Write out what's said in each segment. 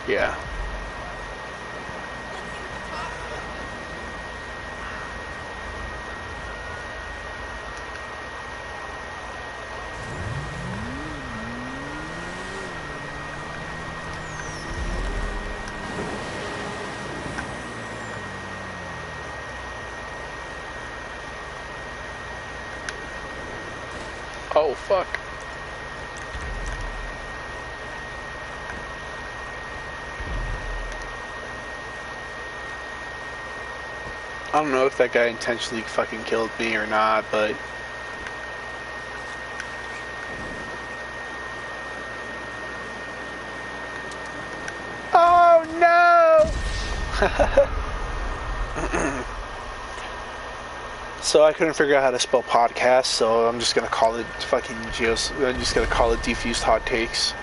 Yeah. Oh, fuck. I don't know if that guy intentionally fucking killed me or not, but... Oh, no! So I couldn't figure out how to spell podcast, so I'm just gonna call it fucking I'm just gonna call it Defused Hot Takes.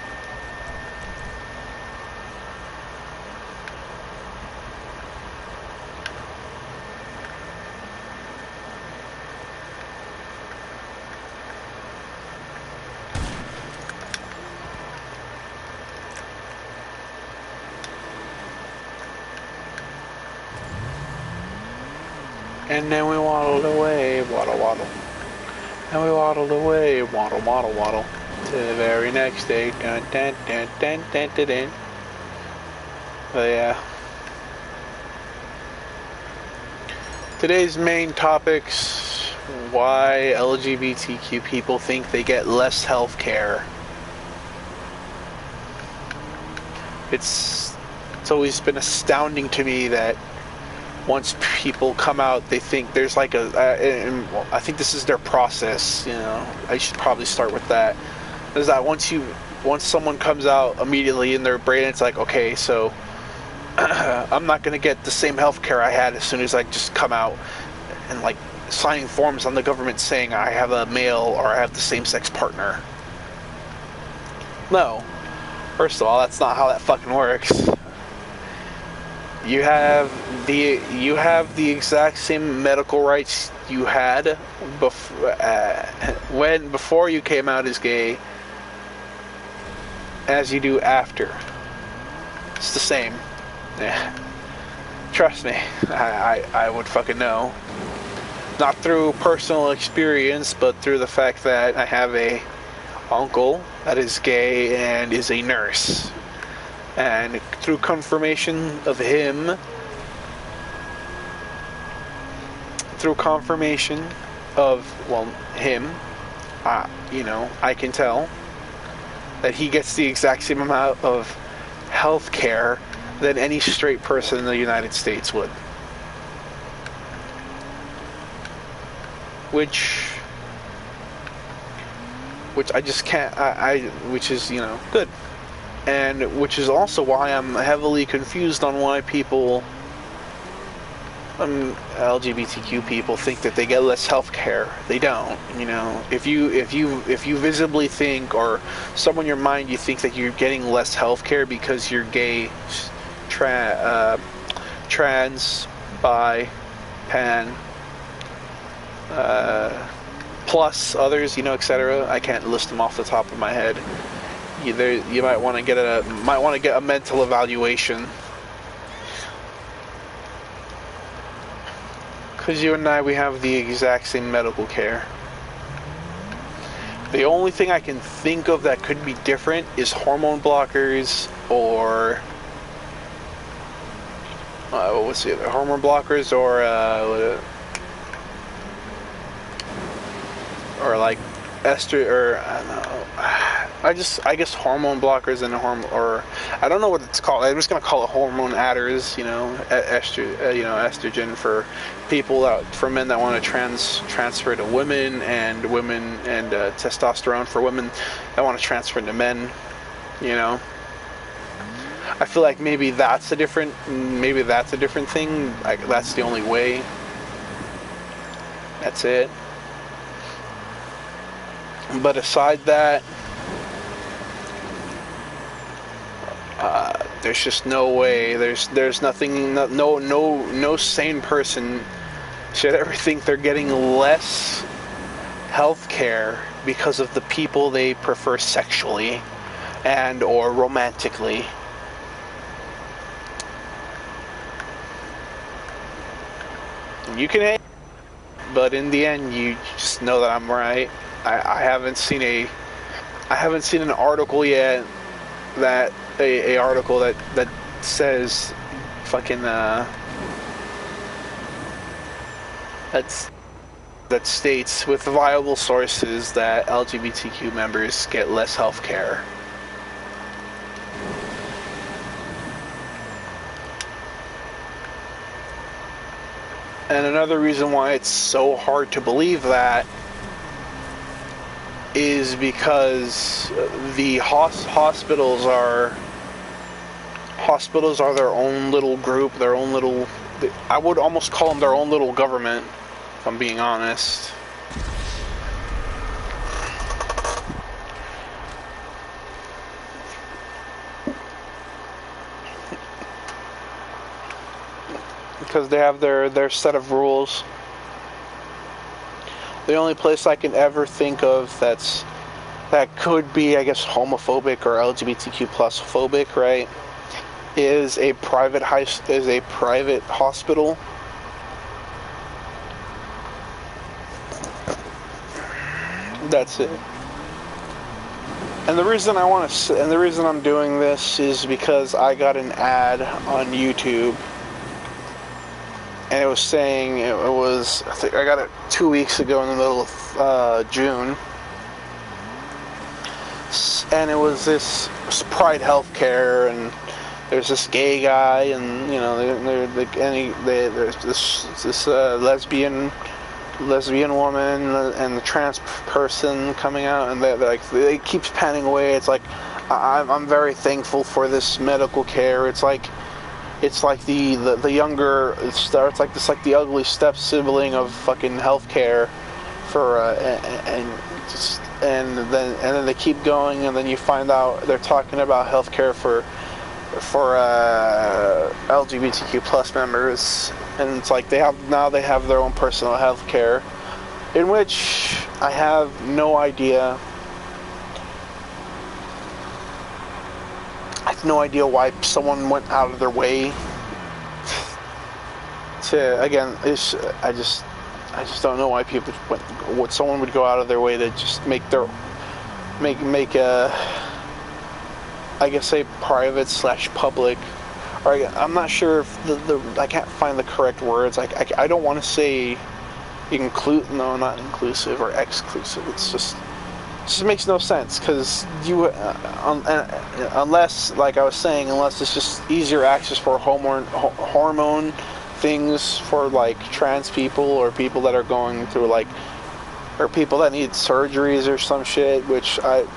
And then we waddled away, waddle waddle. And we waddled away, waddle waddle waddle. To the very next day, dun dun dun dun dun dun dun. But yeah. Today's main topics: why LGBTQ people think they get less health care. It's always been astounding to me that once people come out, they think there's like and I think this is their process, you know. I should probably start with that. Is that once someone comes out, immediately in their brain it's like, okay, so I'm not gonna get the same health care I had as soon as I just come out, and like signing forms on the government saying I have a male or I have the same-sex partner. No. First of all, that's not how that fucking works. You have the exact same medical rights you had before you came out as gay as you do after. It's the same. Yeah. Trust me, I would fucking know. Not through personal experience, but through the fact that I have a uncle that is gay and is a nurse. And through confirmation of him, him, you know, I can tell that he gets the exact same amount of health care than any straight person in the United States would. Which I just can't, which is, you know, good. And which is also why I'm heavily confused on why people, LGBTQ people, think that they get less health care. They don't. You know, if you visibly think, or somewhere in your mind you think that you're getting less health care because you're gay, trans, bi, pan, plus others, you know, etc. I can't list them off the top of my head. You might want to get a mental evaluation, because you and I, we have the exact same medical care. The only thing I can think of that could be different is hormone blockers, or what's the other? Hormone blockers, or like ester, or I don't know. I guess hormone blockers and or I don't know what it's called. I'm just gonna call it hormone adders. You know, estrogen for for men that want to transfer to women, and testosterone for women that want to transfer to men. You know, I feel like maybe that's a different thing. Like, that's the only way. That's it. But aside that, there's just no way. There's nothing. No sane person should ever think they're getting less health care because of the people they prefer sexually and or romantically. again, you can hate, but in the end, you just know that I'm right. I haven't seen an article yet that a article that says fucking that states with viable sources that LGBTQ members get less health care. And another reason why it's so hard to believe that is because the hospitals are their own little group, their own little, I would almost call them their own little government, if I'm being honest. Because they have their set of rules. The only place I can ever think of that could be, I guess, homophobic or LGBTQ plus phobic, right, is a private hospital. That's it. And the reason the reason I'm doing this is because I got an ad on YouTube. And it was saying, I think I got it 2 weeks ago in the middle of June. And it was this Pride Healthcare, and there's this gay guy, and you know, there's this lesbian woman and the trans person coming out, and they keeps panning away. It's like I'm very thankful for this medical care. It's like the younger, it's like the ugly step sibling of fucking healthcare for and then they keep going, and then you find out they're talking about healthcare for LGBTQ plus members, and it's like they have their own personal healthcare, in which I have no idea. I have no idea why someone went out of their way to, again, I just don't know why someone would go out of their way to just make a, I guess, a private / public, or I'm not sure if I can't find the correct words. I don't want to say not inclusive or exclusive. It just makes no sense, because unless, like I was saying, unless it's just easier access for hormone things for like trans people, or people that are going through or people that need surgeries or some shit, which again,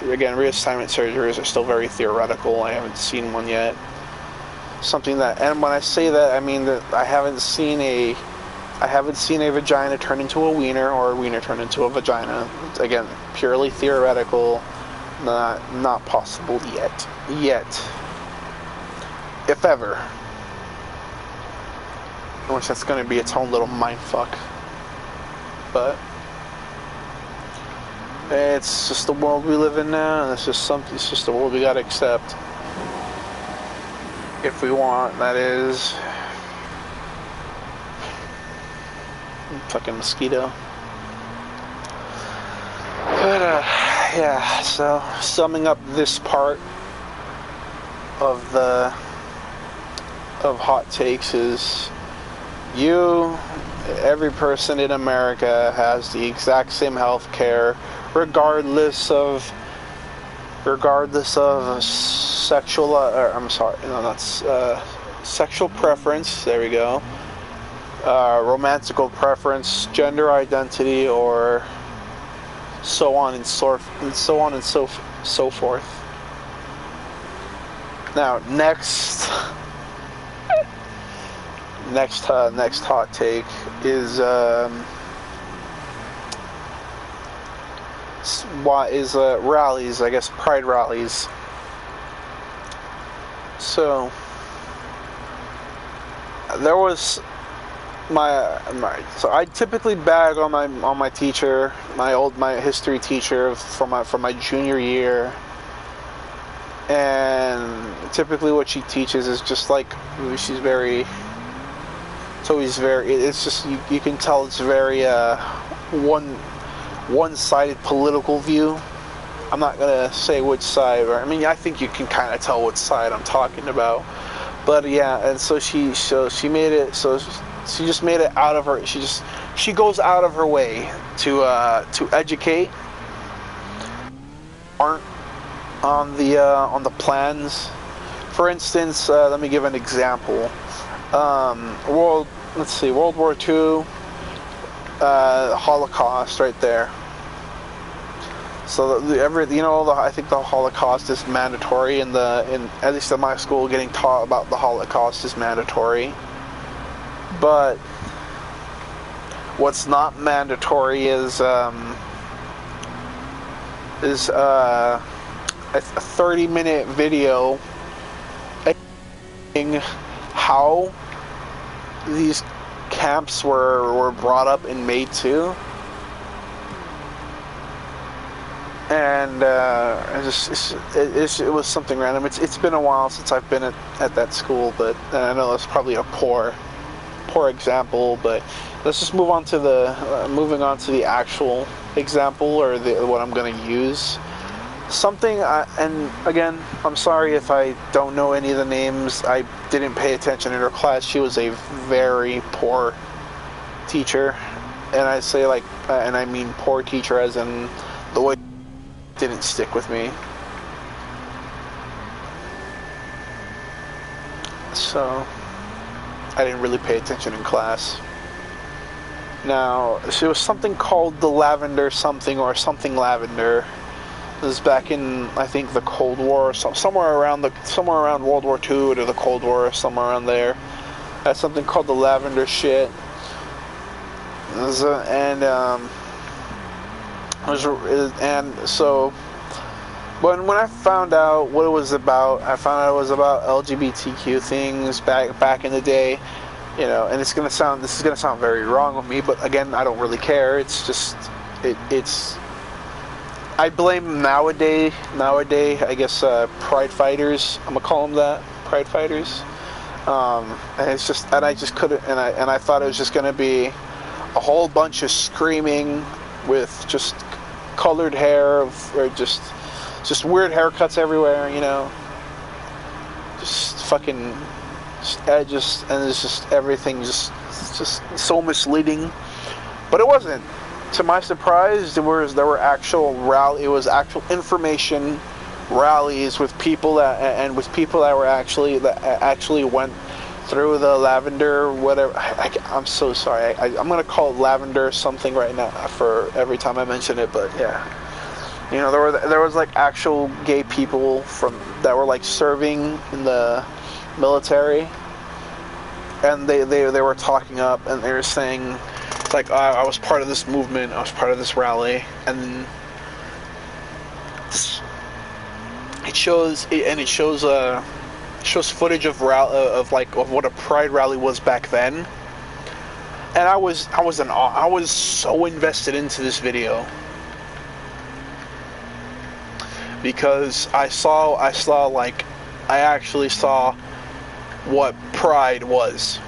reassignment surgeries are still very theoretical. I haven't seen one yet. And when I say that, I mean that I haven't seen a vagina turn into a wiener, or a wiener turn into a vagina. Again, purely theoretical, not possible yet, if ever. Which that's going to be its own little mindfuck. But it's just the world we live in now, and it's just the world we gotta accept. If we want, that is. Fucking mosquito. But yeah, so summing up this part of hot takes is, every person in America has the exact same health care, regardless of sexual sexual preference. There we go. Romantical preference, gender identity, or so on and so forth. Now, next hot take is rallies, I guess, pride rallies. So there was so I typically bag on my teacher, my history teacher from my junior year, and typically what she teaches is just like, she's very It's always very. It's just you can tell it's very one-sided political view. I'm not gonna say which side, or I mean, I think you can kind of tell which side I'm talking about. But yeah, and so she made it. So she just made it out of her. She goes out of her way to educate. Aren't on the plans. For instance, let me give an example. World War II, Holocaust, right there. So I think the Holocaust is mandatory in at least in my school. Getting taught about the Holocaust is mandatory. But what's not mandatory is a 30-minute video how these camps were brought up and made to. And it was something random. It's been a while since I've been at that school, but I know that's probably a poor example. But let's just move on to the actual example, or what I'm going to use. And again, I'm sorry if I don't know any of the names. I didn't pay attention in her class. She was a very poor teacher, and I say and I mean poor teacher as in the way. Didn't stick with me. So I didn't really pay attention in class. Now, it was something called the Lavender something or something Lavender. This is back in, I think, the Cold War, somewhere around World War II to the Cold War, somewhere around there. That's something called the Lavender shit. And so when I found out what it was about, I found out it was about LGBTQ things back in the day, and this is gonna sound very wrong with me, but again, I don't really care. It's just I blame nowadays I guess pride fighters. I'm gonna call them that, pride fighters. And it's just, and I just couldn't, and I thought it was just gonna be a whole bunch of screaming with just colored hair, or just weird haircuts everywhere, just fucking edges, and it's just everything just so misleading. But it wasn't. To my surprise, there were actual information rallies with people that actually went through the Lavender, whatever. I'm so sorry. I'm gonna call it Lavender something right now for every time I mention it. But yeah, there was like actual gay people that were like serving in the military, and they were talking up, and they were saying like, I was part of this movement, I was part of this rally, and then it shows footage of what a pride rally was back then, and I was so invested into this video because I actually saw what pride was.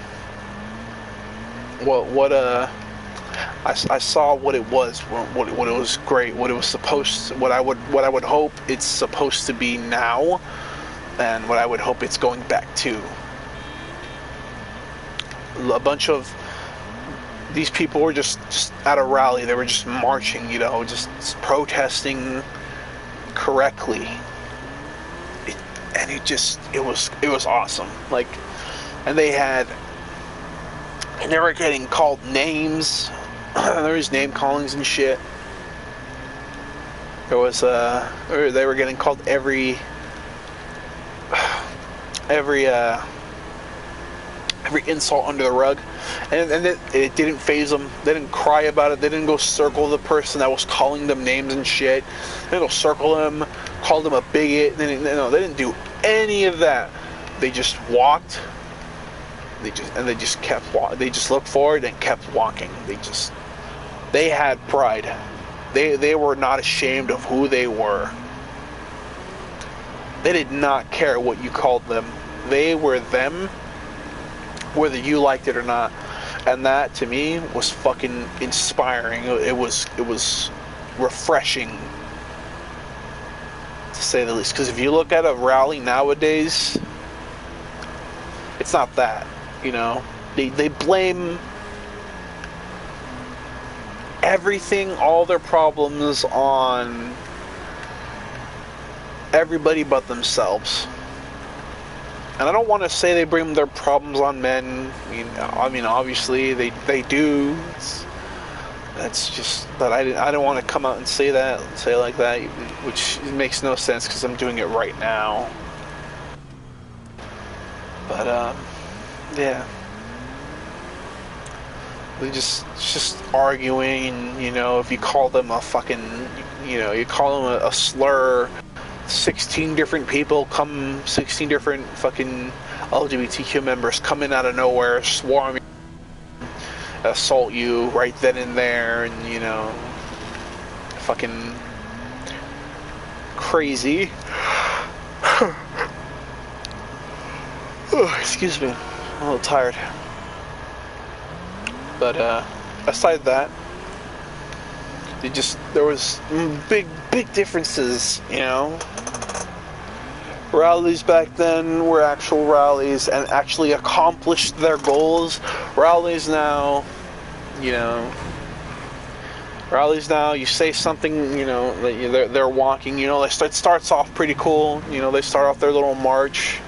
I saw what it was, what it was great, what I would hope it's supposed to be now, and what I would hope it's going back to. A bunch of these people were just at a rally. They were just marching, just protesting correctly. It was awesome. And they were getting called names. There was name callings and shit. They were getting called every insult under the rug, and it didn't faze them. They didn't cry about it. They didn't go circle the person that was calling them names and shit. They didn't go circle him, call them a bigot. They didn't do any of that. They just walked. They just kept walking. They just looked forward and kept walking. They had pride. They were not ashamed of who they were. They did not care what you called them. They were them, whether you liked it or not. And that to me was fucking inspiring. It was refreshing, to say the least. Because if you look at a rally nowadays, it's not that, you know. They blame everything, all their problems, on everybody but themselves. And I don't want to say they blame their problems on men. I mean, obviously they do. That's just that I don't want to come out and say like that, which makes no sense because I'm doing it right now. But yeah, they just arguing. You know, if you call them a fucking, you call them a slur, 16 different people 16 different fucking LGBTQ members come in out of nowhere, swarm you, assault you right then and there, and you know, fucking crazy. Oh, excuse me, I'm a little tired. But aside that, there was big differences, you know. Rallies back then were actual rallies and actually accomplished their goals. Rallies now, you say something, you know, they're walking, you know, it starts off pretty cool, you know, they start off their little march,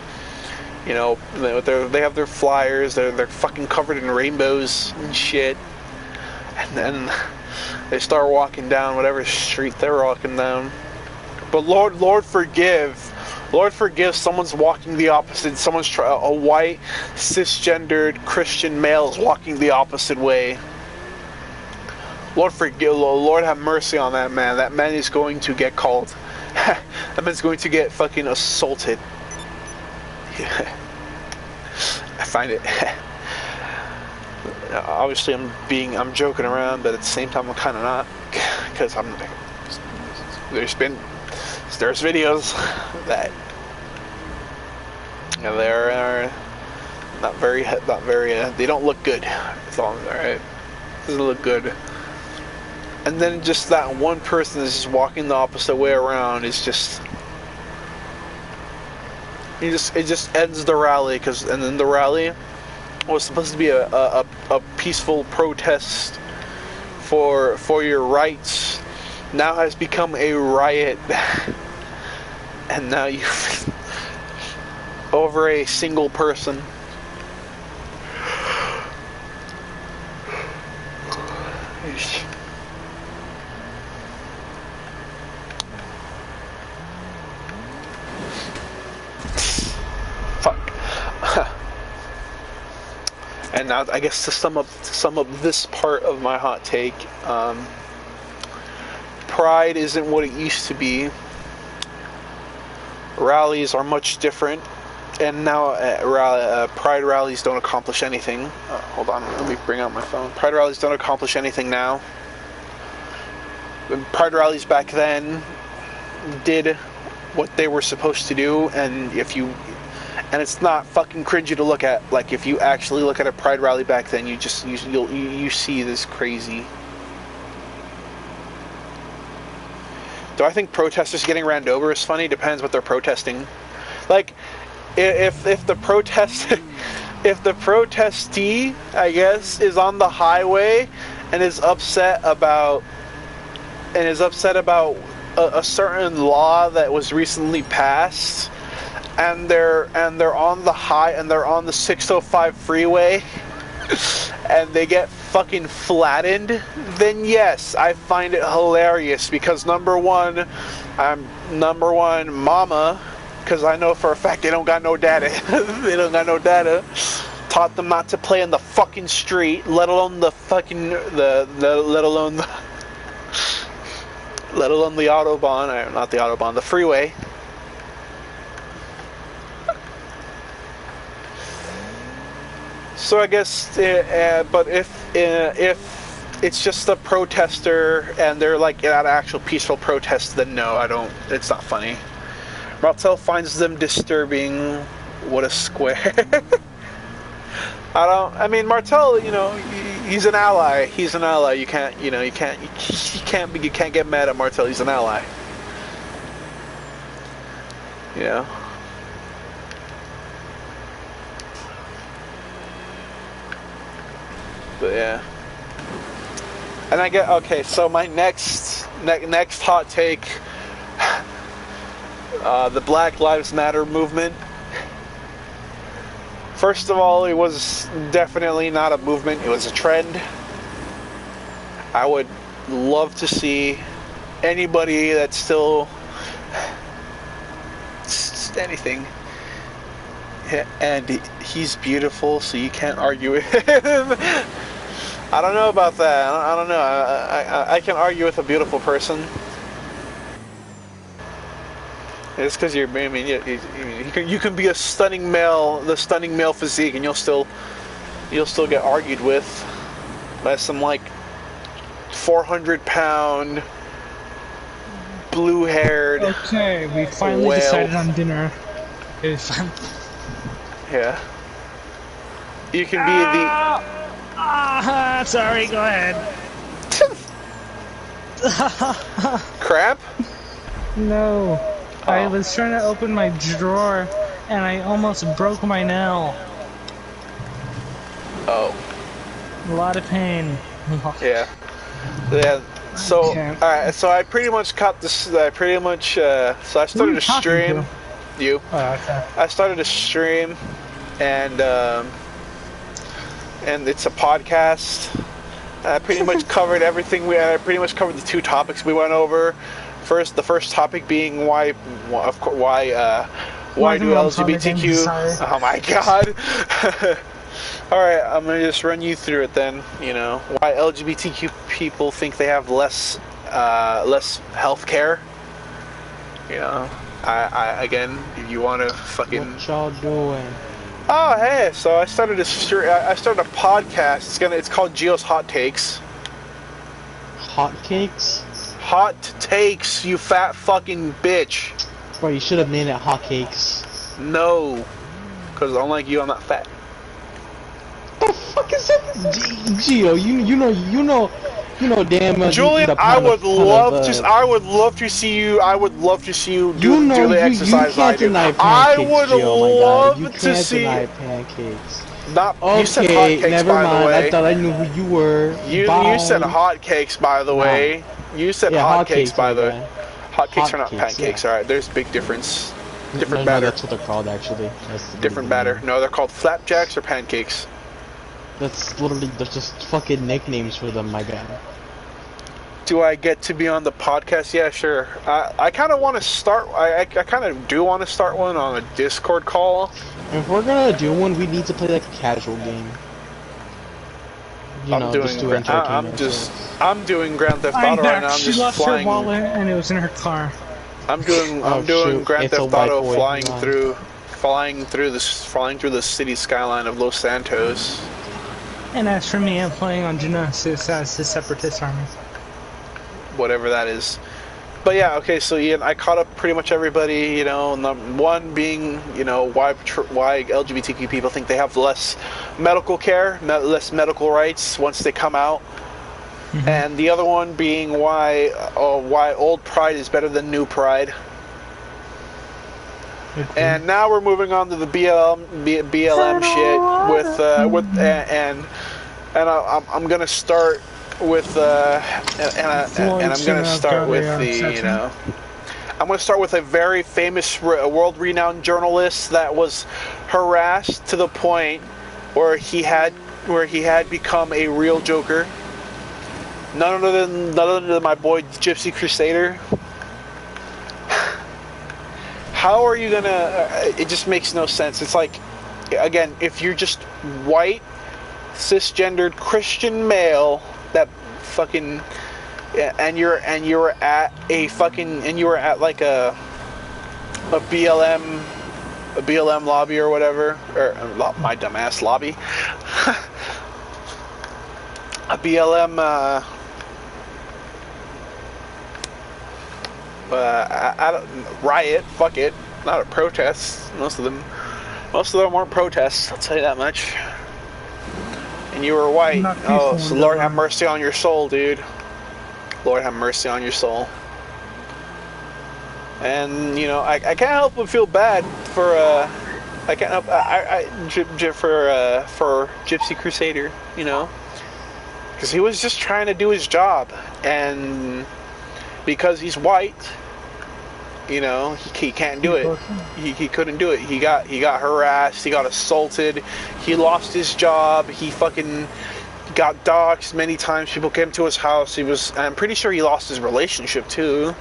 you know, they have their flyers, they're fucking covered in rainbows and shit, and then they start walking down whatever street they're walking down. But Lord forgive, someone's walking the opposite. A white, cisgendered Christian male is walking the opposite way. Lord forgive, Lord have mercy on that man. That man is going to get called. That man's going to get fucking assaulted. I find it. Obviously, I'm joking around, but at the same time, I'm kind of not, because there's videos that, you know, they're not very, they don't look good. It's all right. Doesn't look good. And then just that one person is just walking the opposite way around is just. It just ends the rally, and then the rally was supposed to be a peaceful protest for your rights, now has become a riot, and now you over a single person. And now, I guess to sum up this part of my hot take, Pride isn't what it used to be. Rallies are much different, and now Pride rallies don't accomplish anything. Hold on, let me bring out my phone. Pride rallies don't accomplish anything now. Pride rallies back then did what they were supposed to do, and it's not fucking cringy to look at. Like, if you actually look at a Pride rally back then, you see this crazy. Do I think protesters getting ran over is funny? Depends what they're protesting. Like, if the protestee, I guess, is on the highway and is upset about a certain law that was recently passed, and they're on the 605 freeway and they get fucking flattened, then yes, I find it hilarious, because number one, mama, because I know for a fact they don't got no data. They don't got no data. Taught them not to play in the fucking street, let alone the fucking let alone the autobahn, or not the autobahn, the freeway. So I guess, but if it's just a protester and they're like at an actual peaceful protest, then no, I don't. It's not funny. Martel finds them disturbing. What a square. I don't. I mean, Martel. You know, he's an ally. He's an ally. You can't. You know, you can't. You can't get mad at Martel. He's an ally. You know. But yeah. And I get okay. So my next hot take. The Black Lives Matter movement. First of all, it was definitely not a movement, it was a trend. I would love to see anybody that's still anything. And he's beautiful, so you can't argue with him. I don't know about that. I don't know. I can argue with a beautiful person. It's because you're. I mean, you can be a stunning male, the stunning male physique, and you'll still get argued with by some like 400-pound, blue-haired. Okay, we finally decided on dinner. Yeah. You can be the. Sorry. Go ahead. Crap? No. I was trying to open my drawer, and I almost broke my nail. Oh. A lot of pain. Yeah. Yeah. So, alright, so I pretty much caught this, so I started a stream. You. Oh, okay. I started a stream, and it's a podcast. I pretty much covered everything. I pretty much covered the two topics we went over. The first topic being why do LGBTQ? Oh my god! All right, I'm gonna just run you through it then. You know why LGBTQ people think they have less health care. You know, I again, if you want to fucking. What y'all doing? Oh hey, so I started a podcast. It's called Geo's Hot Takes. Hot cakes? Hot takes, you fat fucking bitch. Bro, you should have named it Hot Cakes. No, because unlike you, I'm not fat. The fuck is that? Gio, you know damn well. Julian, I would love to see you do the exercise I do. I would love to see. Pancakes. Not okay, you said hot cakes, never by mind. the way. I thought I knew who you were. You said hot cakes, by the way. You said hot cakes, by the way. Hot cakes are not pancakes, alright? There's a big difference. Different batter. No, that's what they're called, actually. Different batter. No, they're called flapjacks or pancakes. That's literally, they're just fucking nicknames for them, my guy. Do I get to be on the podcast? Yeah, sure. I kind of want to start, I kind of do want to start one on a Discord call. If we're gonna do one, we need to play like a casual game. I'm doing Grand Theft Auto right now. I'm she just lost flying. her wallet and it was in her car. I'm doing Grand Theft Auto, flying through the city skyline of Los Santos. And as for me, I'm playing on Genesis as the Separatist Army. Whatever that is. But yeah, okay, so Ian, I caught up pretty much everybody, you know, one being, you know, why LGBTQ people think they have less medical care, less medical rights once they come out. Mm-hmm. And the other one being why old pride is better than new pride. Mm-hmm. And now we're moving on to the BLM shit I'm gonna start with I'm gonna start with the, you know, I'm gonna start with a very famous world-renowned journalist that was harassed to the point where he had become a real joker. None other than my boy Gypsy Crusader. How are you gonna? It just makes no sense. It's like, again, if you're just white, cisgendered Christian male that fucking, and you were at like a BLM lobby or whatever, or my dumbass lobby, a BLM riot, fuck it, not a protest. Most of them weren't protests, I'll tell you that much. and you were white. Not Oh, peaceful so and Lord have divine. mercy on your soul, dude. Lord have mercy on your soul. And you know, I can't help but feel bad for I can't help for Gypsy Crusader, you know, because he was just trying to do his job, and because he's white, you know, he can't do it. He couldn't do it. He got harassed. He got assaulted. He lost his job. He fucking got doxxed many times. People came to his house. I'm pretty sure he lost his relationship too.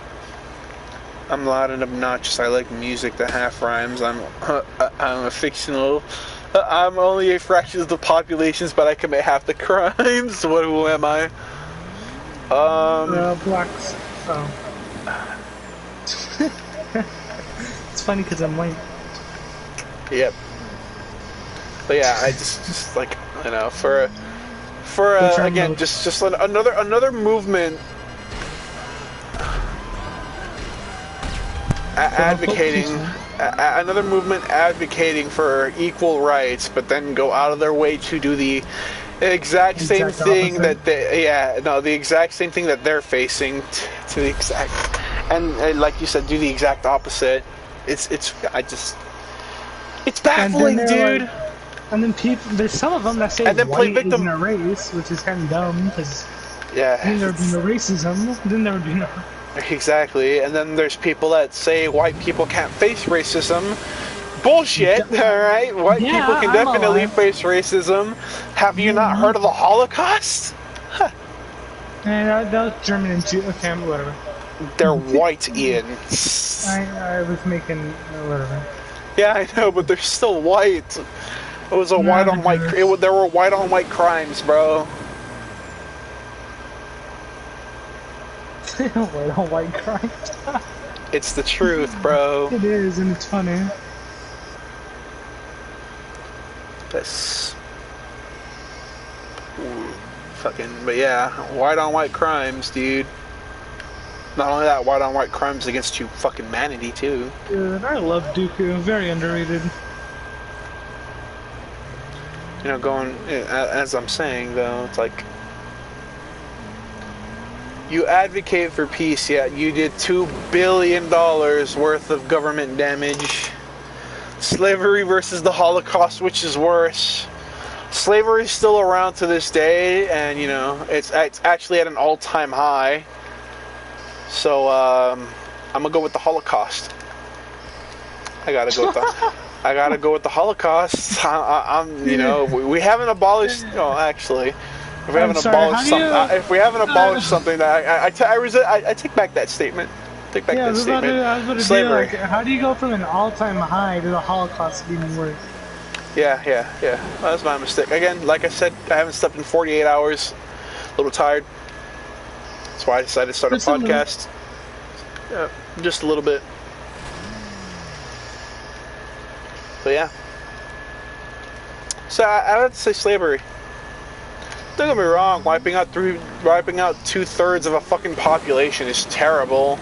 I'm loud and obnoxious. I like music that half rhymes. I'm a fictional. I'm only a fraction of the populations, but I commit half the crimes. Who am I? Blacks. Oh. It's funny because I'm white. Yep. But yeah, I just like, you know, for again, just another movement advocating for equal rights, but then go out of their way to do the exact same thing that the exact same thing that they're facing to the exact, and like you said, do the exact opposite. It's baffling, dude. Like, and then there's some of them that say and then play white victim. isn't a race, which is kind of dumb because yeah, then there would be no racism. Then there would be no. Exactly, and then there's people that say white people can't face racism. Bullshit, alright? White people can definitely face racism. Have you not heard of the Holocaust? Huh. And that was German and Jew. Okay, whatever. They're white, Ian. I was making whatever. Yeah, I know, but they're still white. It was a white on white. There were white on white crimes, bro. White on white crimes. It's the truth, bro. It is, and it's funny. That's fucking. But yeah, white on white crimes, dude. Not only that, white on white crimes against humanity too. Dude, I love Dooku. Very underrated. You know, as I'm saying though, it's like you advocate for peace, yet you did $2 billion worth of government damage. Slavery versus the Holocaust, which is worse. Slavery is still around to this day, and you know it's actually at an all-time high. So I'm gonna go with the Holocaust. I gotta go with the Holocaust. You know, we haven't abolished. Oh, actually, if we haven't abolished something, I take back that statement. Take back that statement. Slavery. How do you go from an all-time high to the Holocaust being worse? Yeah. Well, that's my mistake. Again, like I said, I haven't slept in 48 hours. A little tired. That's why I decided to start a podcast. Yeah, just a little bit. But yeah. So I have to say slavery. Don't get me wrong, wiping out 2/3 of a fucking population is terrible.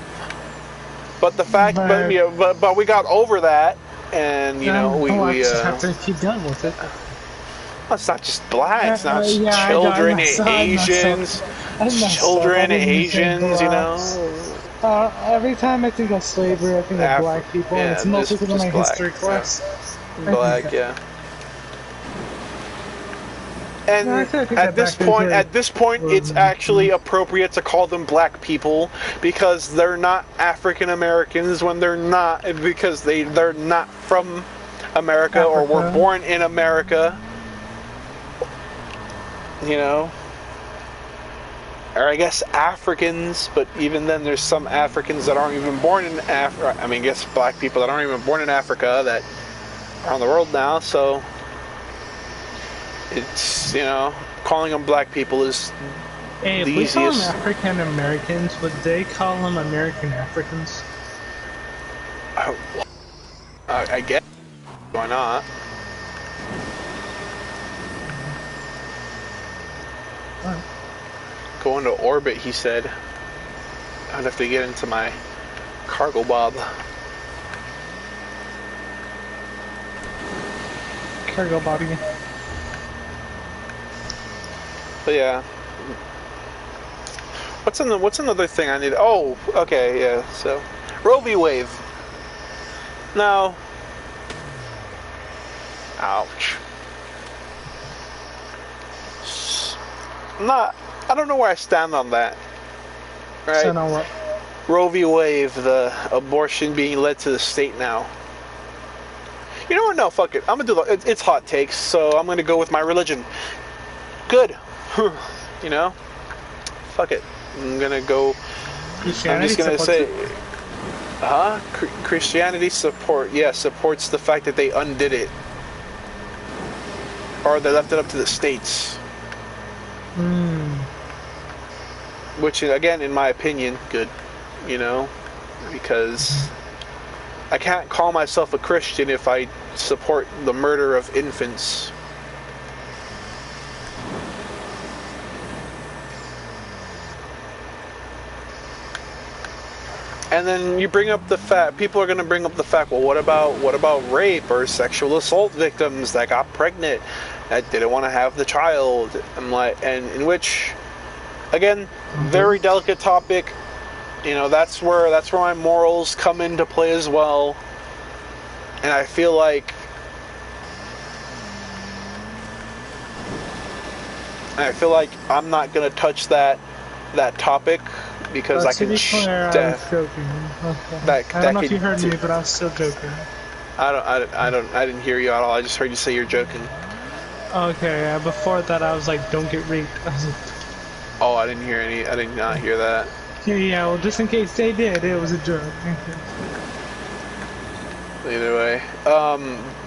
But the fact, but we got over that, and you know we have to keep going with it. Well, it's not just blacks, now it's children, Asians, Asians, you know. Every time I think of slavery, I think of black people, and it's mostly because of my history class. Black, yeah. And at this point, it's actually appropriate to call them black people because they're not African Americans when they're not, because they're not from America or were born in America. You know, or I guess Africans, but even then, there's some Africans that aren't even born in Africa. I mean, I guess black people that aren't even born in Africa that are on the world now. So it's, you know, calling them black people is the easiest. If we call them African Americans, would they call them American Africans? I guess. Why not? What? Go into orbit, he said. I'd have to get into my cargo bob. Cargo bobby. But yeah. What's another thing I need? Oh, okay, yeah. So, Roe v. Wade. Now, ouch. I don't know where I stand on that. Right? So now what? Roe v. Wade, the abortion being led to the state now. You know what? No, fuck it. I'm gonna do it's hot takes, so I'm gonna go with my religion. Good. You know? Fuck it. I'm gonna go. Christianity I'm just gonna say, it. Christianity supports the fact that they undid it, or they left it up to the states. Which, again, in my opinion, good. You know, because I can't call myself a Christian if I support the murder of infants. And then you bring up the fact, people are going to bring up the fact, well, what about rape or sexual assault victims that got pregnant, that didn't want to have the child? I'm like, and in which, again, very delicate topic. You know, that's where my morals come into play as well. And I feel like I'm not going to touch that topic. Because I can. To be clear, I was joking. Okay. I don't know if you heard me, but I was still joking. I didn't hear you at all. I just heard you say you're joking. Okay, yeah. Before that, I was like, "Don't get raped." Oh, I did not hear that. Yeah. Well, just in case they did, it was a joke. Either way,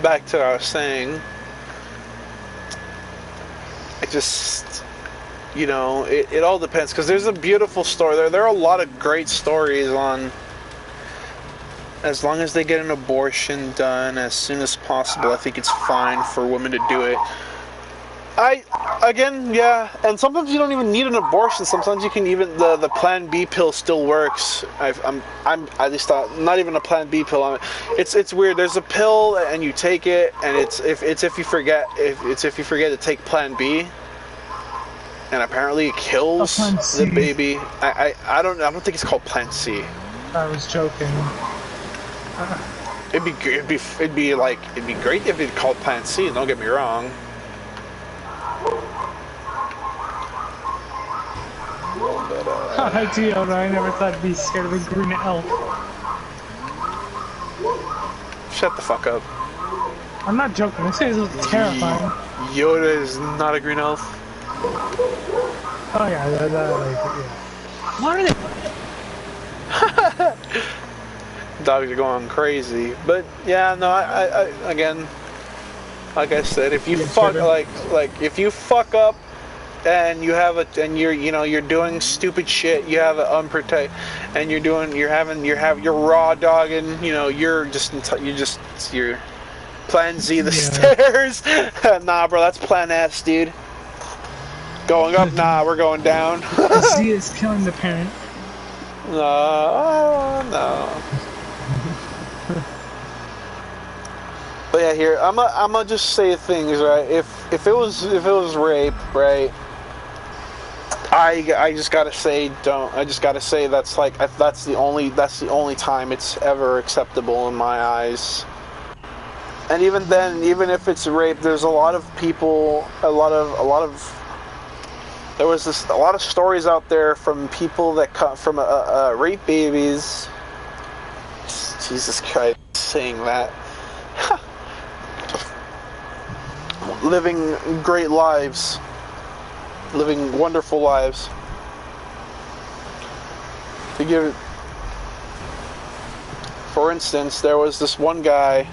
back to what I was saying. I just. You know, it all depends, because there's a beautiful story there. There are a lot of great stories on, as long as they get an abortion done as soon as possible, I think it's fine for women to do it. Again, yeah, and sometimes you don't even need an abortion. Sometimes you can even, the Plan B pill still works. I'm at least not even a Plan B pill. It's weird. There's a pill and you take it, and it's if you forget to take Plan B. And apparently it kills the baby. I don't think it's called Plan C. I was joking. It'd be great if it called Plan C. Don't get me wrong. But I never thought I'd be scared of a green elf. Shut the fuck up. I'm not joking. This is terrifying. Yoda is not a green elf. Oh yeah, yeah. What are they? Dogs are going crazy, but yeah, no, I again, like I said, if you fuck if you fuck up and you have you're doing stupid shit, you have an unprotected, and you're raw dogging, you're Plan Z the stairs. Nah, bro, that's Plan S, dude. Going up? Nah, we're going down. Z is killing the parent. No. But yeah, here I'ma just say things, right? If it was rape, right? I just gotta say that's the only time it's ever acceptable in my eyes. And even then, even if it's rape, there's a lot of people, there was a lot of stories out there from people that come from rape babies. Jesus Christ, saying that. Living great lives. Living wonderful lives. To give, for instance, there was this one guy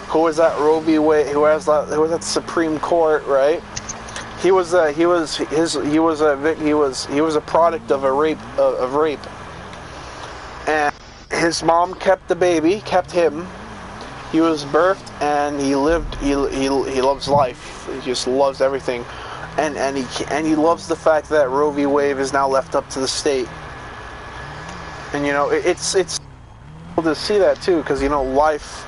who was at Roe v. Wade, who was at the Supreme Court, right? He was a product of rape, and his mom kept the baby, kept him. He was birthed, and he loves life. He just loves everything, and he loves the fact that Roe v. Wade is now left up to the state. And it's cool to see that too, because life,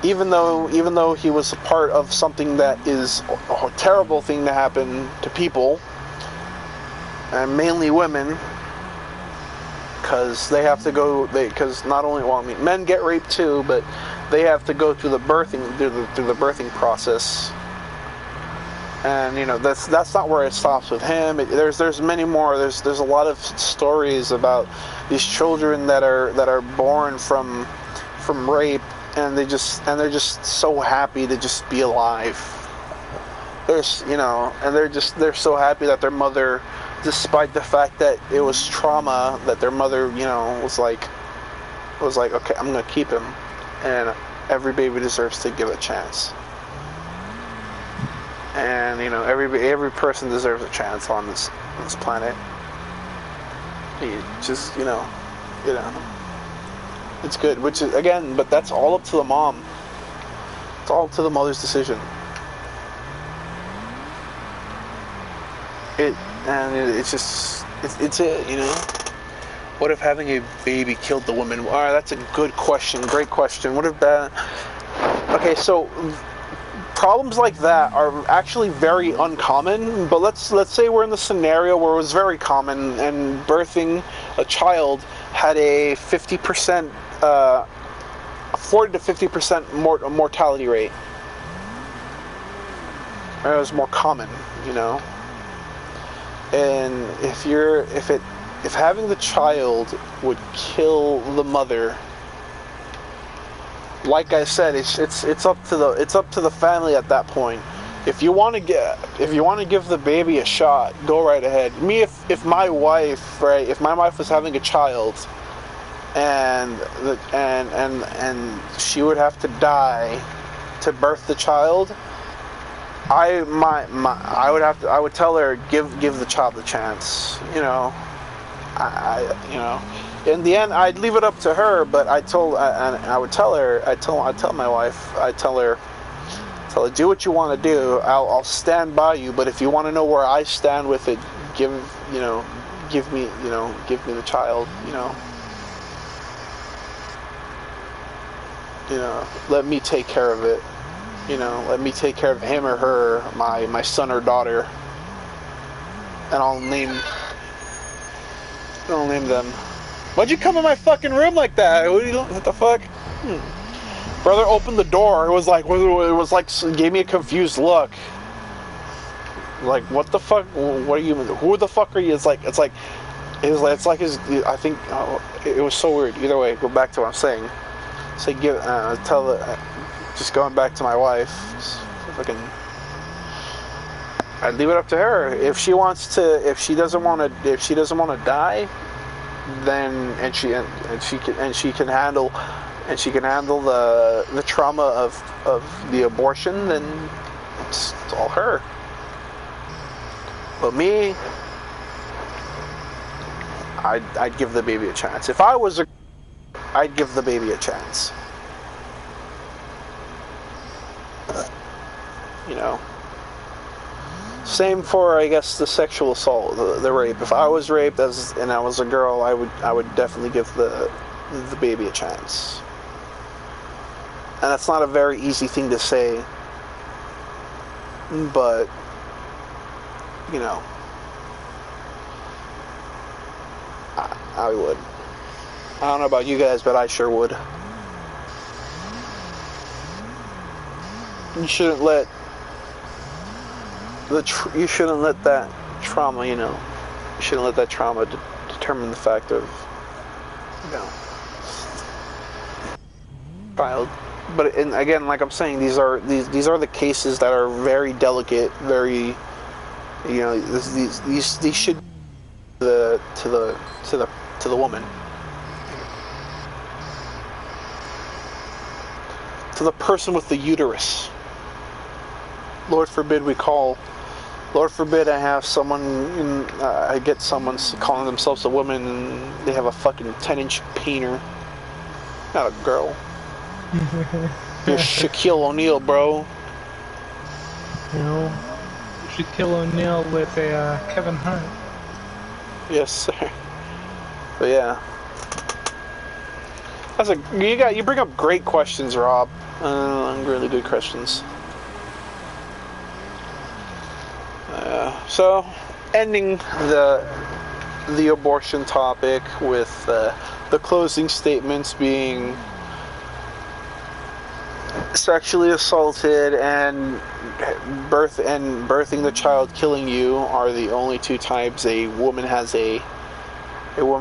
even though he was a part of something that is a terrible thing to happen to people, and mainly women, because they have to go. Because not only, well, I mean, men get raped too, but they have to go through the birthing process. And you know, that's not where it stops with him. There's many more. There's a lot of stories about these children that are born from rape, and they're just so happy to just be alive. They're so happy that their mother, despite the fact that it was trauma, that their mother, was like, okay, I'm gonna keep him, and every baby deserves to give a chance. And every person deserves a chance on this planet. You just it's good. Which is, again, but that's all up to the mom. It's all up to the mother's decision. It's What if having a baby killed the woman? All right, that's a good question. Great question. What if that? Okay, so. Problems like that are actually very uncommon, but let's say we're in the scenario where it was very common, and birthing a child had a 50%, 40 to 50% mortality rate. It was more common, And if having the child would kill the mother. Like I said, it's up to the family at that point. If you want to give the baby a shot, go right ahead. Me, if my wife was having a child, and she would have to die to birth the child, I would tell her, give the child a chance. In the end, I'd leave it up to her, but I tell my wife, do what you want to do. I'll stand by you, but if you want to know where I stand with it, give me the child. Let me take care of it. Let me take care of him or her, my son or daughter, and I'll name them. Why'd you come in my fucking room like that? What the fuck? Brother opened the door. It was like gave me a confused look. Like, what the fuck? What are you? Who the fuck are you? It's like his. I think it was so weird. Either way, go back to what I'm saying. Say just going back to my wife. I'd leave it up to her. If she doesn't want to die, then and she can handle the trauma of the abortion, then it's all her. But me, I'd give the baby a chance. If I was I'd give the baby a chance. Same for, I guess, the sexual assault, the rape. If I was raped and I was a girl, I would definitely give the baby a chance. And that's not a very easy thing to say, but I would. I don't know about you guys, but I sure would. You shouldn't let that trauma, determine the fact of, child. But again, like I'm saying, these are the cases that are very delicate, very, these should to the woman, to the person with the uterus. Lord forbid I have someone, I get someone calling themselves a woman and they have a fucking 10-inch peener. Not a girl. You're Shaquille O'Neal, bro. Shaquille O'Neal with a Kevin Hart. Yes, sir. But yeah. You bring up great questions, Rob. Really good questions. So, ending the abortion topic with the closing statements being sexually assaulted and birthing the child killing you are the only two times a woman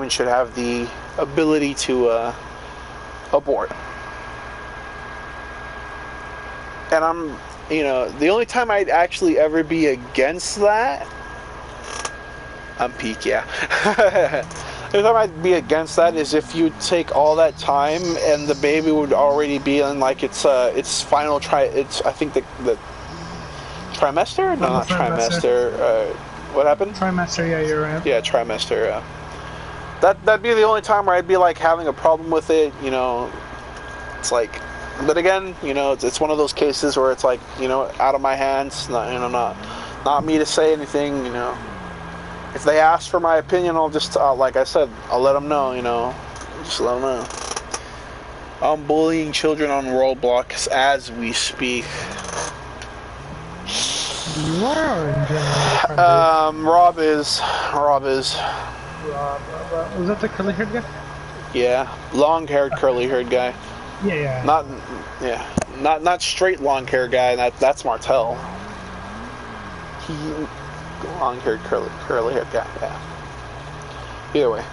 should have the ability to abort. And I'm, the only time I'd actually ever be against that, I'm peak, yeah. The only time I'd be against that is if you take all that time and the baby would already be in like its final I think the trimester? No, not trimester. What happened? Trimester, yeah, you're right. Yeah, trimester, yeah. That'd be the only time where I'd be like having a problem with it, It's like, but again, it's one of those cases where it's like, out of my hands, not me to say anything, If they ask for my opinion, I'll just, like I said, I'll let them know, just let them know. I'm bullying children on Roblox as we speak. You are in general. Rob is. Rob, was that the curly-haired guy? Yeah, long-haired, curly-haired guy. Yeah. Not straight long-haired guy. That's Martel. Long-haired, curly-haired guy. Yeah. Either way.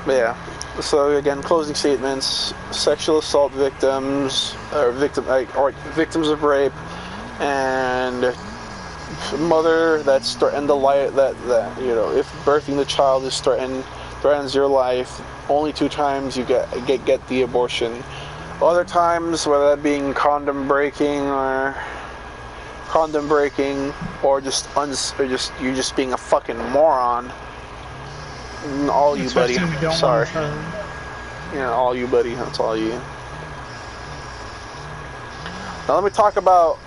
But yeah. So again, closing statements: sexual assault victims, or victims of rape, and mother that's threatened the life that if birthing the child is threatens your life, only 2 times you get the abortion. Other times, whether that being condom breaking or just you just being a fucking moron. All you, buddy. Sorry. All you, buddy. That's all you. Now let me talk about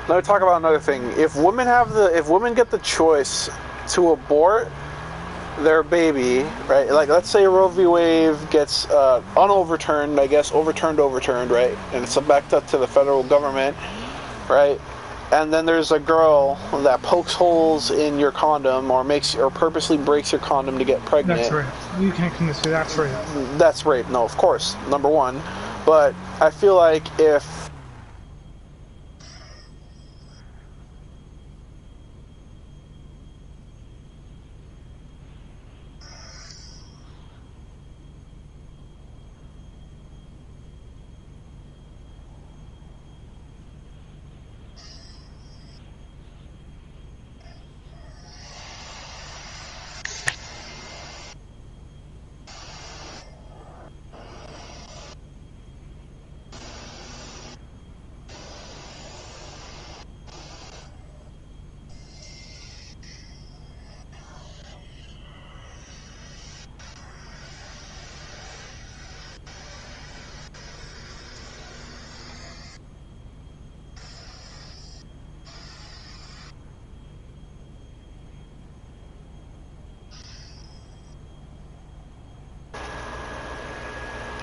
another thing. If women get the choice to abort their baby, right? Like, let's say Roe v. Wade gets unoverturned, I guess, overturned, right? And it's back up to the federal government, right? And then there's a girl that pokes holes in your condom or purposely breaks your condom to get pregnant. That's rape. You can't convince me that's rape. That's rape. No, of course, number one. But I feel like if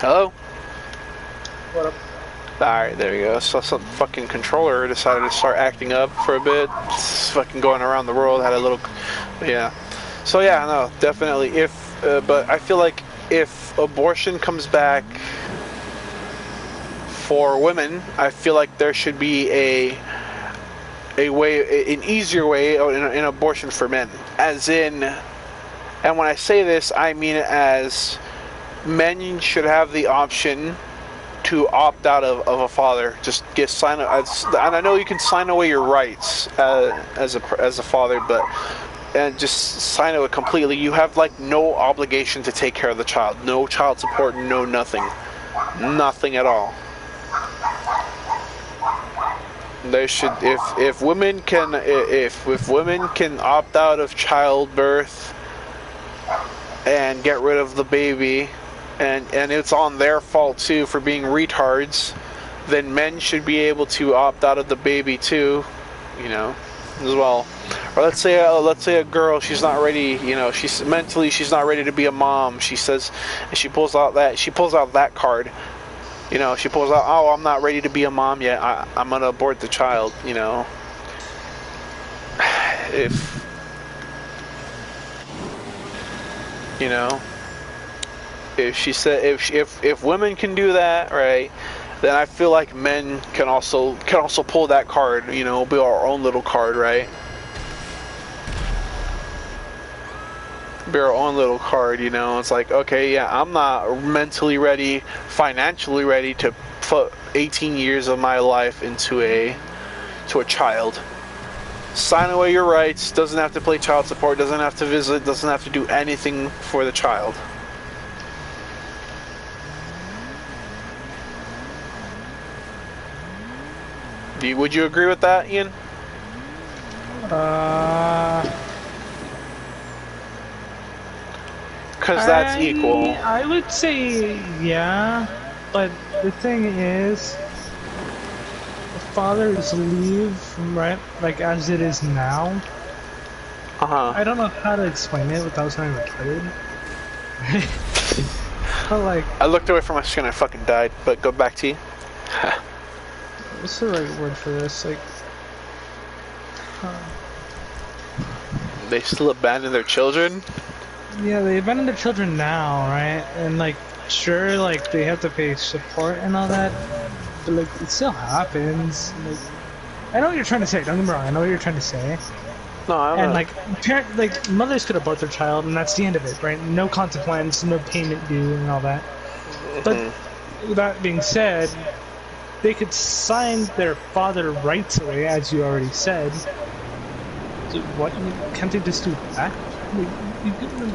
hello? What up? Alright, there you go. So some fucking controller decided to start acting up for a bit. It's fucking going around the world, had a little... Yeah. So yeah, no, definitely. But I feel like if abortion comes back for women, I feel like there should be an easier way in abortion for men. As in, and when I say this, I mean it as... men should have the option to opt out of a father. Just and I know you can sign away your rights as a father, and just sign it completely. You have like no obligation to take care of the child, no child support, no nothing at all. There should, if women can opt out of childbirth and get rid of the baby. And it's on their fault too for being retards, then men should be able to opt out of the baby too, as well. Or let's say a girl, she's not ready, she's mentally not ready to be a mom. She says, and she pulls out that card. You know, she pulls out, oh, I'm not ready to be a mom yet. I'm gonna abort the child. You know, if you know, if she said, if women can do that, right, then I feel like men can also pull that card. You know, be our own little card, right? Be our own little card. You know, it's like, okay, yeah, I'm not mentally ready, financially ready to put 18 years of my life into a child. Sign away your rights. Doesn't have to play child support. Doesn't have to visit. Doesn't have to do anything for the child. Would you agree with that, Ian? Because that's equal. I would say yeah, but the thing is, the father's leave, right? Like as it is now. I don't know how to explain it without sounding retarded. But like, I looked away from my screen, I fucking died. But go back to you. what's the right word for this? Like, they still abandon their children. yeah, they abandon their children now, right? And like, sure, like they have to pay support and all that, but like it still happens. Like, I know what you're trying to say. Don't get me wrong. I know what you're trying to say. No, I don't know. Like mothers could abort their child, and that's the end of it, right? No consequence, no payment due, and all that. But that being said, they could sign their father rights away, as you already said. So what? Can't they just do that? You give them,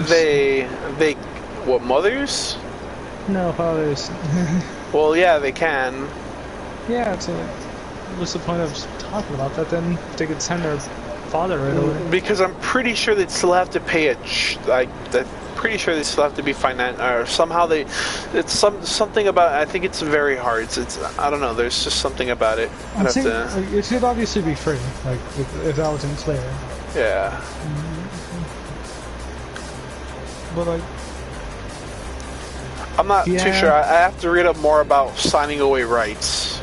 They what, mothers? No, fathers. Well, yeah, they can. Yeah, so what's the point of talking about that then? If they could send their father right away. Because I'm pretty sure they'd still have to pay pretty sure they still have to be or somehow it's something about, I think it's very hard. It's I don't know, there's just something about it. Like, it should obviously be free, like if that wasn't clear. Yeah. But like, I'm not too sure. I have to read up more about signing away rights.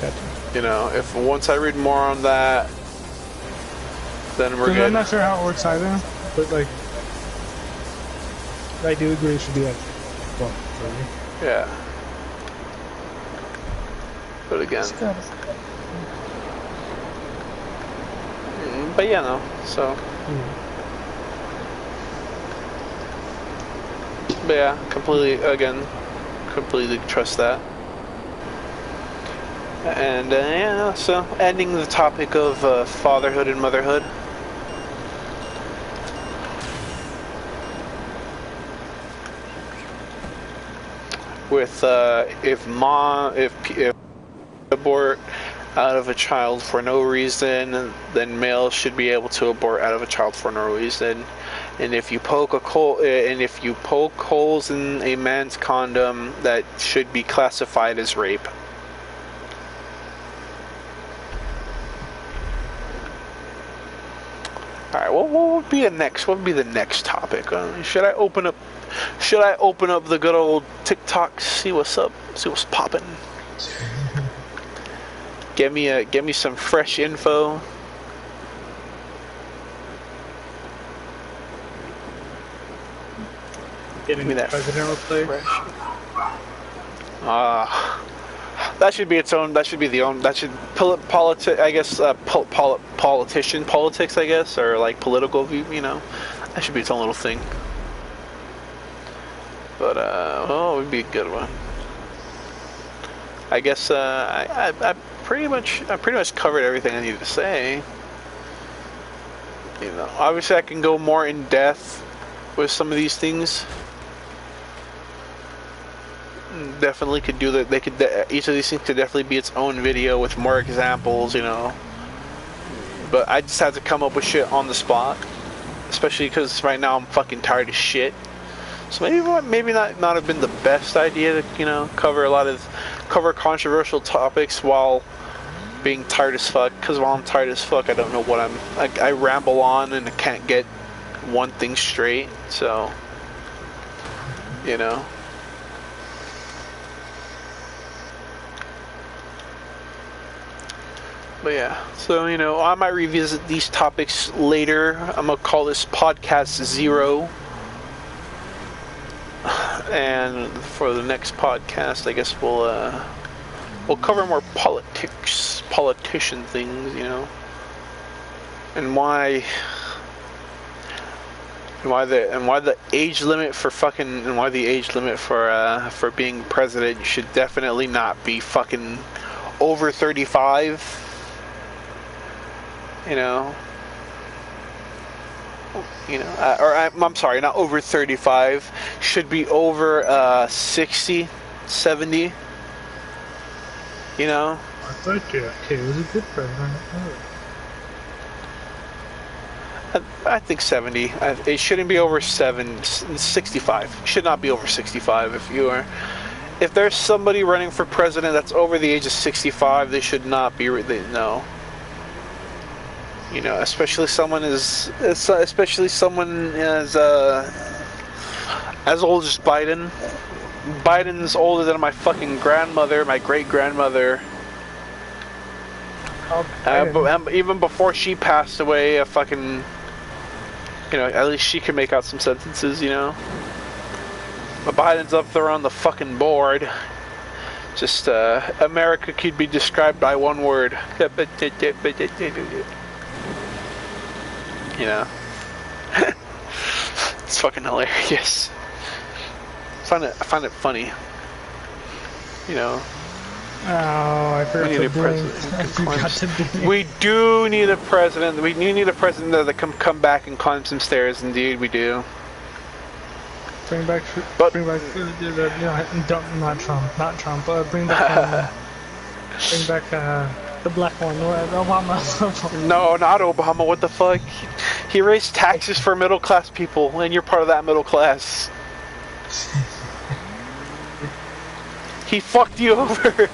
Gotcha. You know, once I read more on that, then we're good. I'm not sure how it works either, but like, I do agree it should be like, well, free. Yeah. But again. But yeah, no. So. But yeah, completely trust that. And yeah, so ending the topic of fatherhood and motherhood. With if abort out of a child for no reason, then males should be able to abort out of a child for no reason. And if you poke holes in a man's condom, that should be classified as rape. All right. What would be the next? What would be the next topic? Should I open up the good old TikTok? See what's up. See what's popping. Give me some fresh info. Getting that president replaced. That should be its own. That should be the own. That should politics. I guess politics. I guess, or like political view. You know, that should be its own little thing. But it would be a good one. I guess I pretty much covered everything I needed to say. You know, obviously I can go more in depth with some of these things. Definitely could do that. Each of these things could definitely be its own video with more examples, you know. But I just had to come up with shit on the spot, especially because right now I'm fucking tired of shit. So maybe not have been the best idea to, you know, cover controversial topics while being tired as fuck. Because while I'm tired as fuck, I don't know what I ramble on and I can't get one thing straight. So you know. But yeah, so you know, I might revisit these topics later. I'm gonna call this podcast 0. And for the next podcast, I guess we'll cover more politician things, you know, and why the age limit for for being president should definitely not be fucking over 35. You know, I'm sorry, not over 35, should be over 60, 70, you know? I thought JFK was a good president. I think 70. It shouldn't be over 65. Should not be over 65. If there's somebody running for president that's over the age of 65, they should not be, no. You know, especially someone as old as Biden. Biden's older than my fucking grandmother, my great-grandmother. Even before she passed away, a fucking, you know, at least she could make out some sentences, you know. But Biden's up there on the fucking board. Just, America could be described by one word. You know, it's fucking hilarious. I find it funny. You know. Oh, I forgot to blink. We do need a president. We do need a president that can come back and climb some stairs. Indeed, we do. Bring back, not Trump. Bring back the black one, Obama. No, not Obama. What the fuck? He raised taxes for middle class people, and you're part of that middle class. He fucked you over.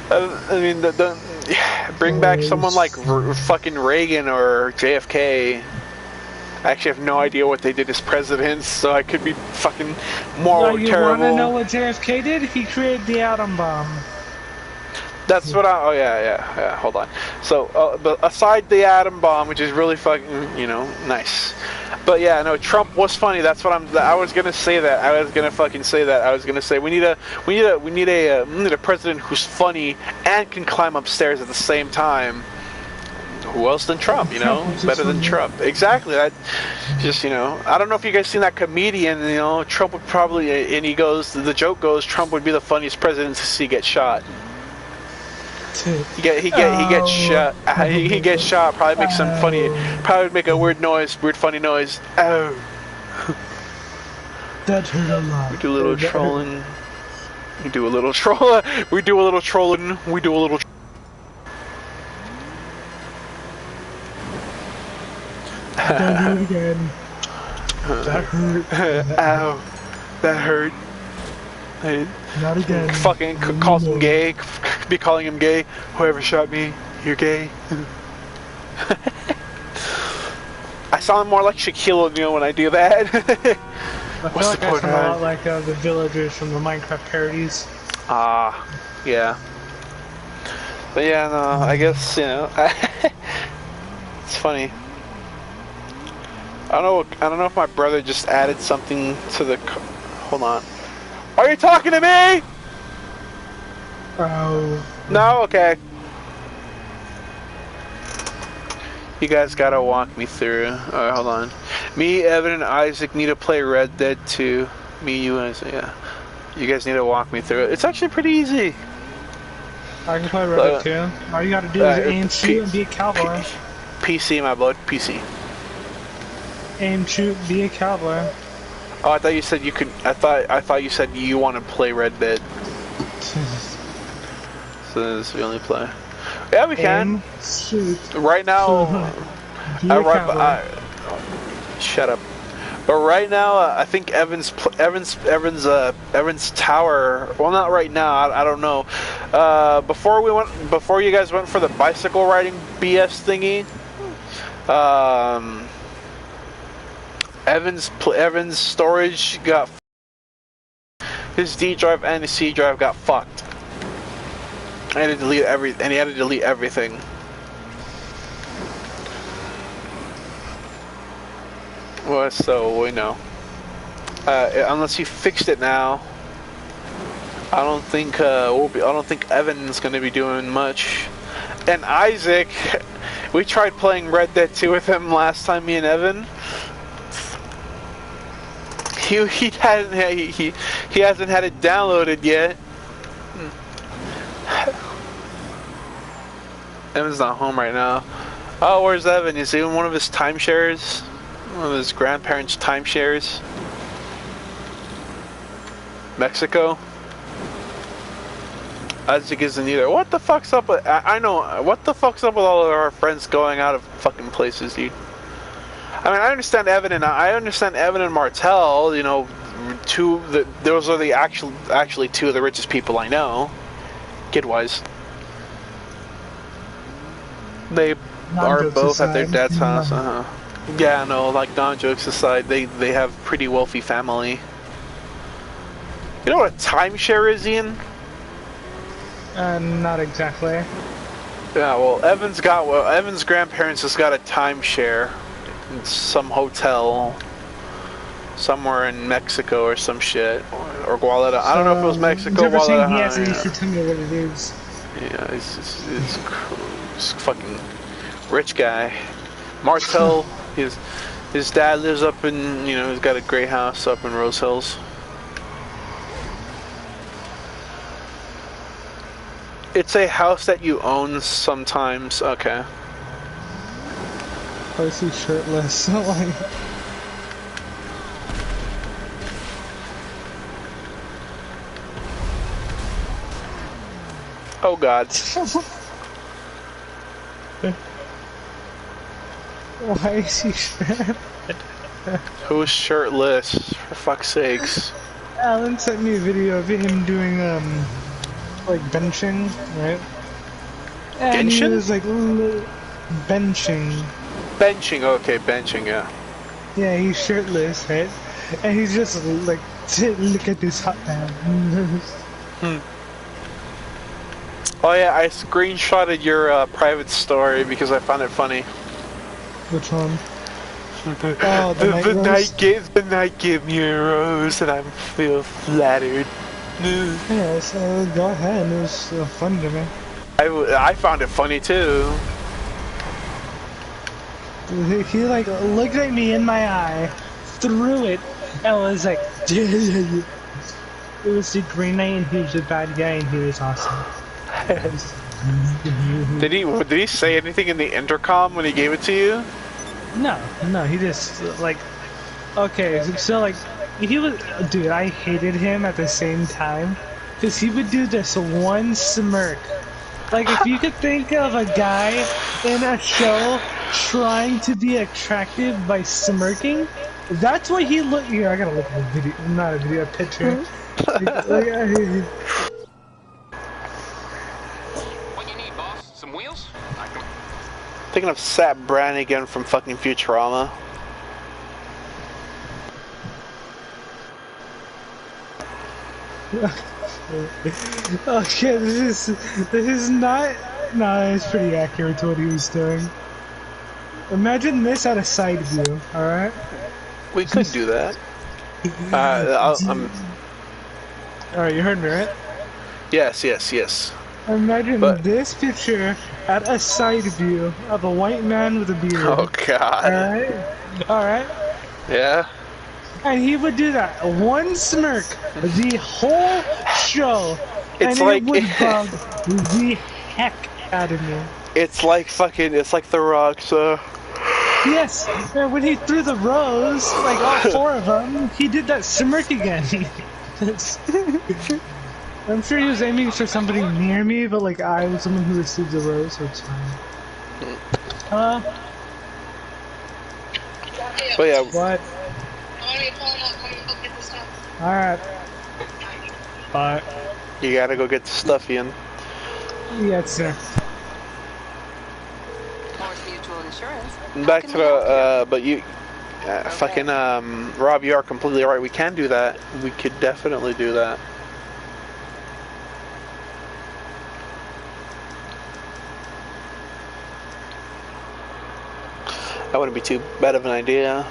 I mean, bring back someone like fucking Reagan or JFK. I actually have no idea what they did as presidents, so I could be fucking more terrible. You want to know what JFK did? He created the atom bomb. That's what oh yeah, hold on. So, but aside the atom bomb, which is really fucking, you know, nice. But yeah, no, Trump was funny. That's what I was gonna say that. I was gonna fucking say that. I was gonna say we need a president who's funny and can climb upstairs at the same time. Who else than Trump, you know? Better than Trump. Exactly. That just, you know, I don't know if you guys seen that comedian, you know, Trump would probably, and he goes, the joke goes, Trump would be the funniest president to see get shot. He gets shot. He gets shot. Probably make some funny. Probably make a weird funny noise. Oh. That hurt a lot. We do a little trolling. We do a little troll. We do a little trolling. We do a little. Don't do it again. That hurt. Ow. That hurt. Not again. Fucking calls him gay. Be calling him gay. Whoever shot me, you're gay. I sound more like Shaquille O'Neal when I do that. What's the point, man? I sound a lot like the villagers from the Minecraft parodies. Ah, yeah. But yeah, no, I guess, you know, it's funny. I don't know if my brother just added something to the. Hold on. Are you talking to me? Oh. No? Okay. You guys gotta walk me through. Alright, hold on. Me, Evan, and Isaac need to play Red Dead 2. Me, you, and Isaac, yeah. You guys need to walk me through it. It's actually pretty easy. I can play Red Dead 2. All you gotta do is aim, shoot, and be a cowboy. PC, my bud. PC. Aim, shoot, be a cowboy. Oh, I thought you said you could. I thought you said you want to play Red Dead. So this we only play. Yeah, we can. Shoot. Right now. Shut up. But right now, I think Evan's tower. Well, not right now. I don't know. Before you guys went for the bicycle riding BS thingy. Evan's storage got his D drive and his C drive got fucked. I had to delete and he had to delete everything. Well, so we know. Unless you fixed it now, I don't think I don't think Evan's gonna be doing much. And Isaac, we tried playing Red Dead 2 with him last time, me and Evan. He hasn't had it downloaded yet. Evan's not home right now. Oh, where's Evan? Is he in one of his timeshares? One of his grandparents' timeshares? Mexico? Isaac isn't either. What the fuck's up with... I know. What the fuck's up with all of our friends going out of fucking places, dude? I mean, I understand Evan and Martel, you know, those are the actually two of the richest people I know, kid-wise. They are both at their dad's house. Yeah, no, like non-jokes aside, they have pretty wealthy family. You know what a timeshare is, Ian? Not exactly. Yeah, well, Evan's grandparents has got a timeshare in some hotel somewhere in Mexico or some shit, or Guadalajara. I don't know if it was Mexico. Guadalajara. He should tell me what it is. Yeah, he's fucking rich guy. Martel, his dad lives up in, you know, he's got a great house up in Rose Hills. It's a house that you own sometimes. Okay. Why is he shirtless? Like... Oh God. Why is he shirtless? Who's shirtless? For fuck's sakes. Alan sent me a video of him doing like benching, right? And Genshin? he was like benching. Benching, okay, benching, yeah. Yeah, he's shirtless, right? And he's just like, look at this hot man. Oh yeah, I screenshotted your private story because I found it funny. Which one? Oh, the night gave me a rose and I feel flattered. Yeah, so go ahead, it was funny to me. I found it funny too. He like looked at me in my eye, threw it, and was like, it was the Green Knight and he was the bad guy and he was awesome. Did he say anything in the intercom when he gave it to you? No, he just like, okay, so like, he was, dude, I hated him at the same time, because he would do this one smirk. Like, if you could think of a guy in a show trying to be attractive by smirking, that's what he looked. Here, I gotta look at a video, not a video, a picture. What you need, boss? Some wheels? Thinking of Sap Brannigan from fucking Futurama. Okay, this is not. No, it's pretty accurate to what he was doing. Imagine this at a side view, alright? We could do that. Alright, you heard me, right? Yes. Imagine this picture at a side view of a white man with a beard. Oh God. Alright? Yeah? And he would do that one smirk the whole show. It's and like it would bug the heck out of me. It's like The Rock, so. Yes, and when he threw the rose, like all four of them, he did that smirk again. I'm sure he was aiming for somebody near me, but like I was someone who received the rose, so it's fine. But yeah. What? Alright. Bye. You gotta go get the stuff, Ian. Yes, sir. Mutual Insurance. Back to the, but you, Fucking Rob, you are completely right. We can do that. We could definitely do that. That wouldn't be too bad of an idea.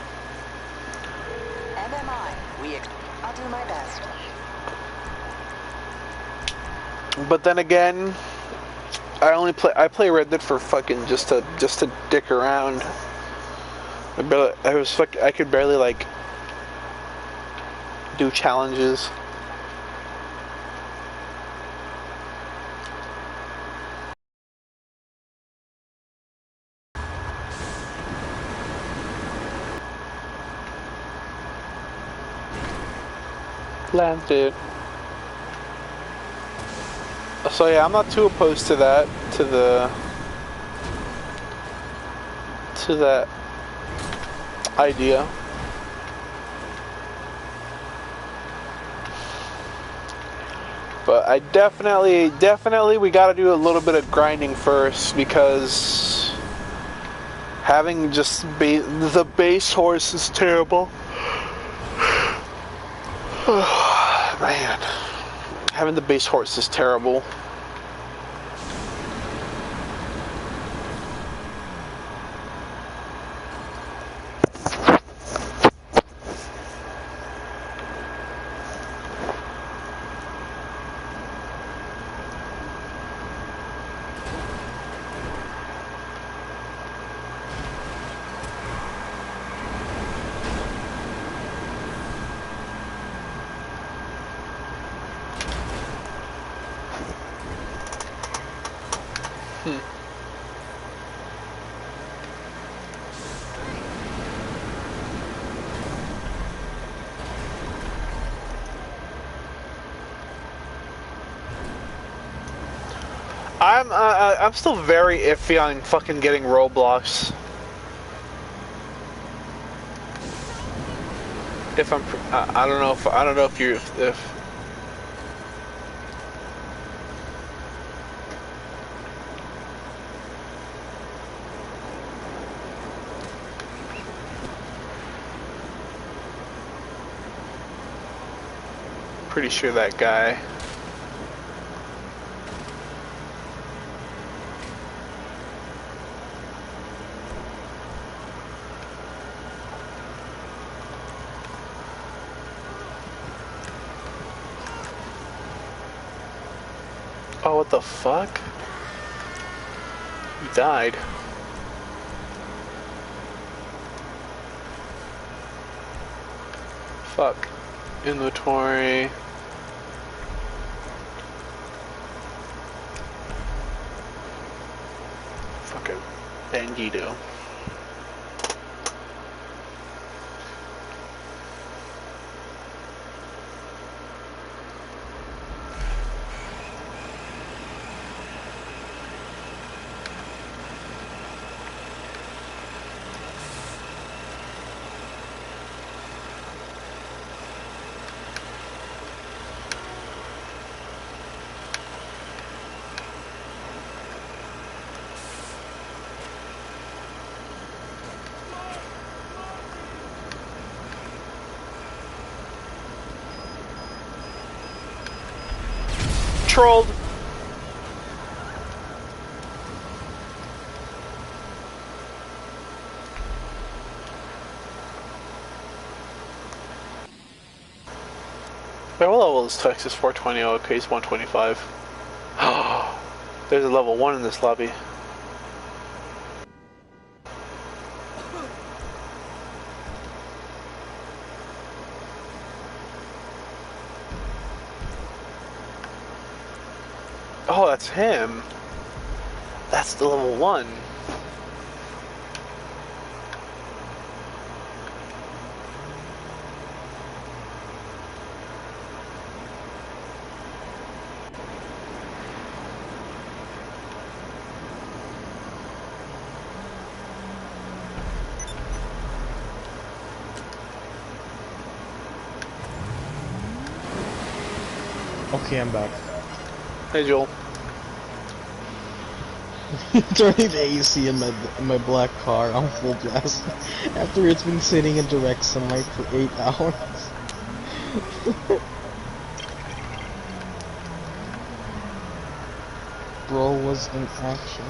MMI. I'll do my best. But then again, I play Red Dead for fucking just to dick around. I could barely like do challenges. Landed. So yeah, I'm not too opposed to that, to that idea. But I definitely we gotta do a little bit of grinding first, because having just the base horse is terrible. Man, having the base horse is terrible. I'm still very iffy on fucking getting Roblox. If I'm, I don't know if you if. Pretty sure that guy. Oh, what the fuck? He died. Fuck. Inventory. Fucking Bandito. Trolled. Wait, what level is Texas 420? Oh, okay, he's 125. There's a level 1 in this lobby. Oh, that's him. That's the level 1. Okay, I'm back. Hey, Joel. Turning the AC in my black car on full blast after it's been sitting in direct sunlight for 8 hours. Bro was in action.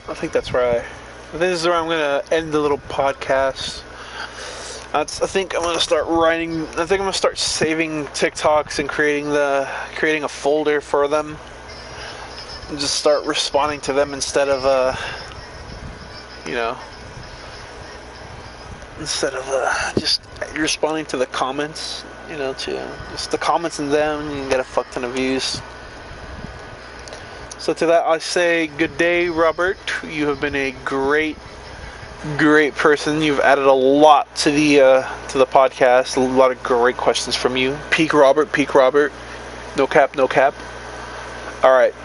I think that's right. I think this is where I'm gonna end the little podcast. I think I'm gonna start writing. I think I'm gonna start saving TikToks and creating a folder for them, and just start responding to them instead of just responding to the comments. To just the comments in them, and you can get a fuck ton of views. So to that I say good day, Robert. You have been a great person. You've added a lot to the podcast. A lot of great questions from you. Peak Robert. No cap. All right.